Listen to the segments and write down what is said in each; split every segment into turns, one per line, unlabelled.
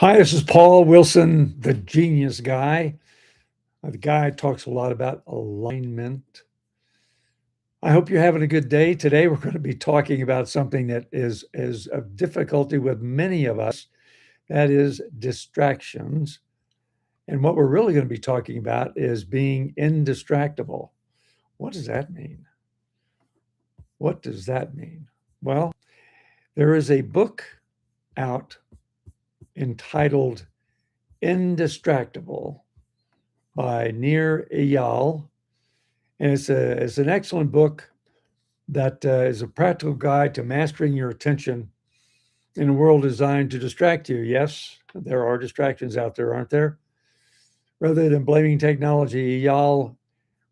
Hi, this is Paul Wilson, the genius guy. The guy who talks a lot about alignment. I hope you're having a good day. Today, we're going to be talking about something that is of difficulty with many of us. That is distractions. And what we're really going to be talking about is being indistractable. What does that mean? What does that mean? Well, there is a book out entitled Indistractable by Nir Eyal, and it's an excellent book that is a practical guide to mastering your attention in a world designed to distract you. Yes, there are distractions out there, aren't there? Rather than blaming technology, Eyal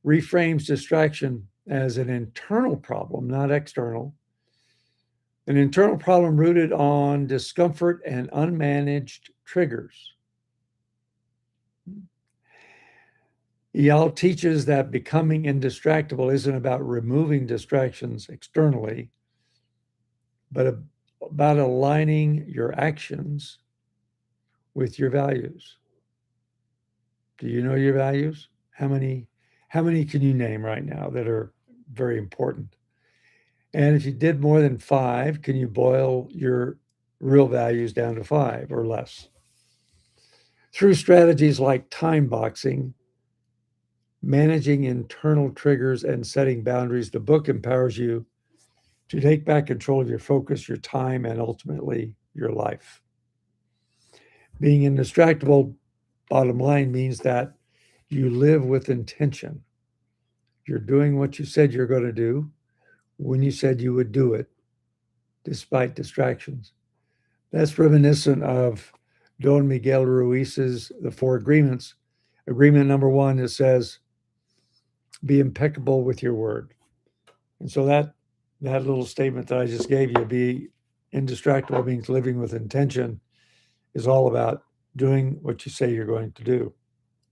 reframes distraction as an internal problem, not external. An internal problem rooted on discomfort and unmanaged triggers. Eyal teaches that becoming indistractable isn't about removing distractions externally, but about aligning your actions with your values. Do you know your values? How many can you name right now that are very important? And if you did more than five, can you boil your real values down to five or less? Through strategies like timeboxing, managing internal triggers, and setting boundaries, the book empowers you to take back control of your focus, your time, and ultimately your life. Being indistractable, bottom line, means that you live with intention. You're doing what you said you're going to do when you said you would do it, despite distractions. That's reminiscent of Don Miguel Ruiz's The Four Agreements. Agreement number one, it says, be impeccable with your word. And so that little statement that I just gave you, be indistractable means living with intention, is all about doing what you say you're going to do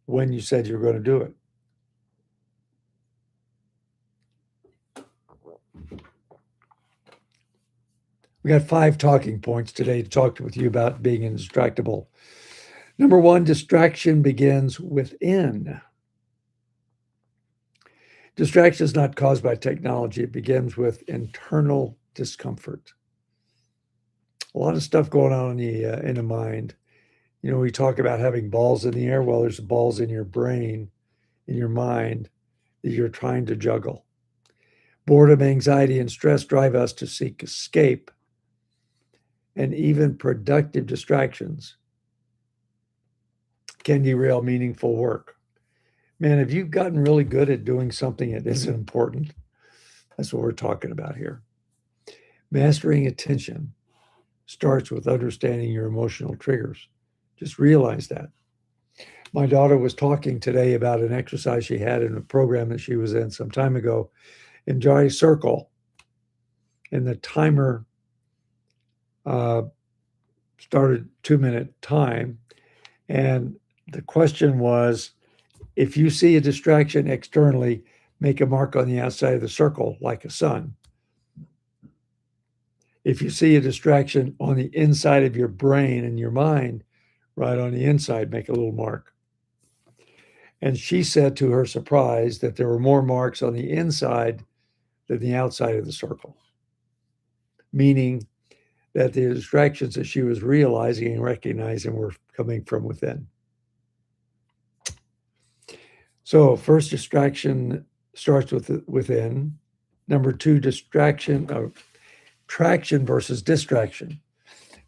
when you said you're going to do it. We got 5 talking points today to talk with you about being indistractable. Number 1, distraction begins within. Distraction is not caused by technology. It begins with internal discomfort. A lot of stuff going on in the mind. You know, we talk about having balls in the air. Well, there's balls in your brain, in your mind, that you're trying to juggle. Boredom, anxiety, and stress drive us to seek escape, and even productive distractions can derail meaningful work. Man, have you gotten really good at doing something that isn't important? That's what we're talking about here. Mastering attention starts with understanding your emotional triggers. Just realize that. My daughter was talking today about an exercise she had in a program that she was in some time ago. Enjoy a circle, and the timer started 2-minute time. And the question was, if you see a distraction externally, make a mark on the outside of the circle like a sun. If you see a distraction on the inside of your brain and your mind, right on the inside, make a little mark. And she said, to her surprise, that there were more marks on the inside than the outside of the circle, meaning that the distractions that she was realizing and recognizing were coming from within. So first, distraction starts within. Number 2, traction versus distraction.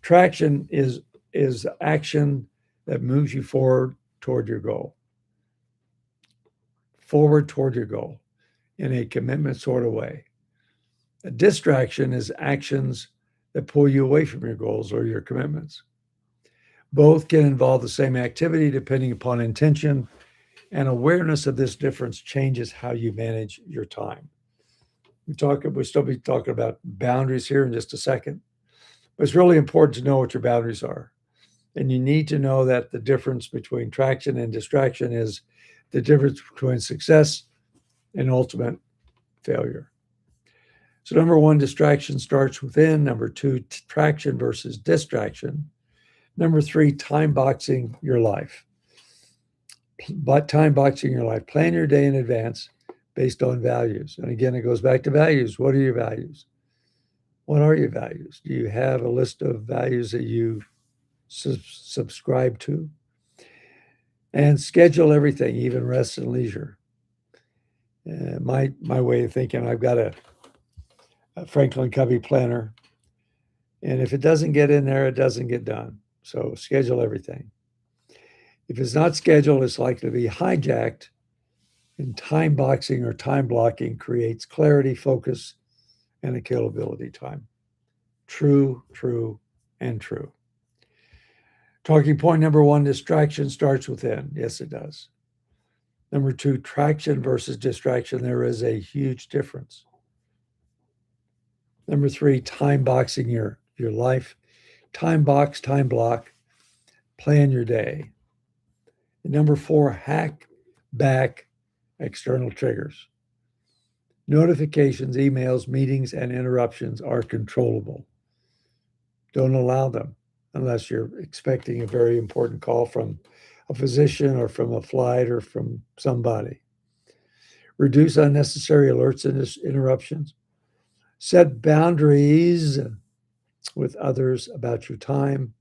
Traction is action that moves you forward toward your goal. Forward toward your goal in a commitment sort of way. A distraction is actions that pull you away from your goals or your commitments. Both can involve the same activity depending upon intention, and awareness of this difference changes how you manage your time. We'll still be talking about boundaries here in just a second, but it's really important to know what your boundaries are. And you need to know that the difference between traction and distraction is the difference between success and ultimate failure. So number 1, distraction starts within. Number 2, traction versus distraction. Number three, time boxing your life. But time boxing your life. Plan your day in advance based on values. And again, it goes back to values. What are your values? What are your values? Do you have a list of values that you subscribe to? And schedule everything, even rest and leisure. My way of thinking, I've got a Franklin Covey planner, and if it doesn't get in there, it doesn't get done. So schedule everything. If it's not scheduled, it's likely to be hijacked, and time boxing or time blocking creates clarity, focus, and accountability time. True, true, and true. Talking point number one, distraction starts within. Yes, it does. Number two, traction versus distraction. There is a huge difference. Number three, time boxing your life. Time box, time block, plan your day. And number four, hack back external triggers. Notifications, emails, meetings, and interruptions are controllable. Don't allow them unless you're expecting a very important call from a physician or from a flight or from somebody. Reduce unnecessary alerts and interruptions. Set boundaries with others about your time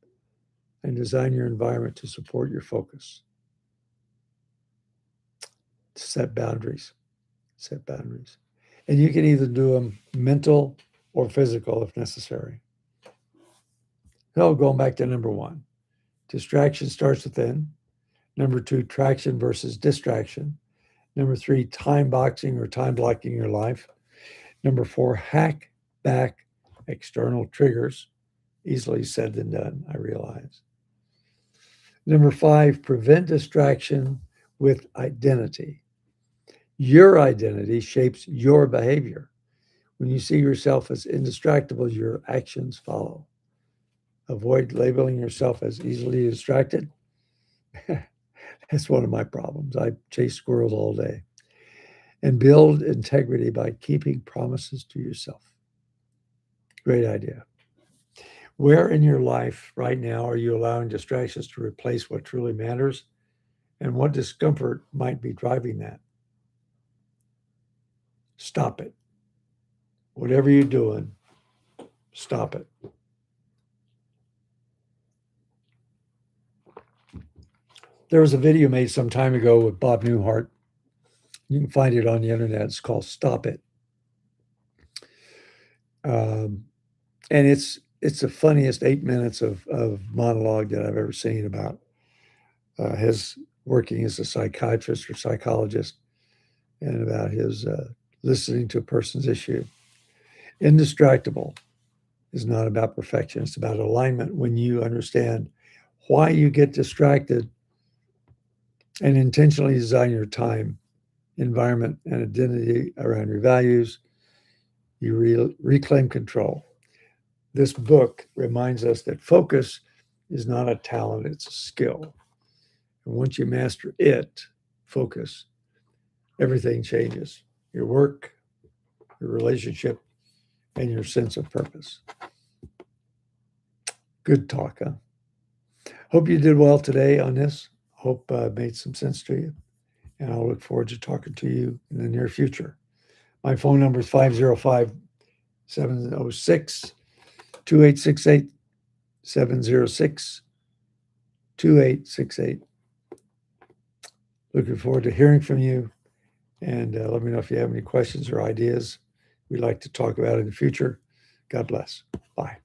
and design your environment to support your focus. Set boundaries. Set boundaries. And you can either do them mental or physical if necessary. So going back to number one, distraction starts within. Number two, traction versus distraction. Number three, time boxing or time blocking your life. Number four, hack back external triggers. Easily said than done, I realize. Number five, prevent distraction with identity. Your identity shapes your behavior. When you see yourself as indistractable, your actions follow. Avoid labeling yourself as easily distracted. That's one of my problems. I chase squirrels all day. And build integrity by keeping promises to yourself. Great idea. Where in your life right now are you allowing distractions to replace what truly matters? And what discomfort might be driving that? Stop it. Whatever you're doing, stop it. There was a video made some time ago with Bob Newhart. You can find it on the internet. It's called Stop It. And it's the funniest 8 minutes of monologue that I've ever seen about his working as a psychiatrist or psychologist and about his listening to a person's issue. Indistractable is not about perfection. It's about alignment. When you understand why you get distracted and intentionally design your time, environment, and identity around your values, you reclaim control. This book reminds us that focus is not a talent, it's a skill. And once you master it, focus, everything changes. Your work, your relationship, and your sense of purpose. Good talk, huh? Hope you did well today on this. Hope made some sense to you. And I'll look forward to talking to you in the near future. My phone number is 505 706 2868 706 2868. Looking forward to hearing from you. And let me know if you have any questions or ideas we'd like to talk about in the future. God bless. Bye.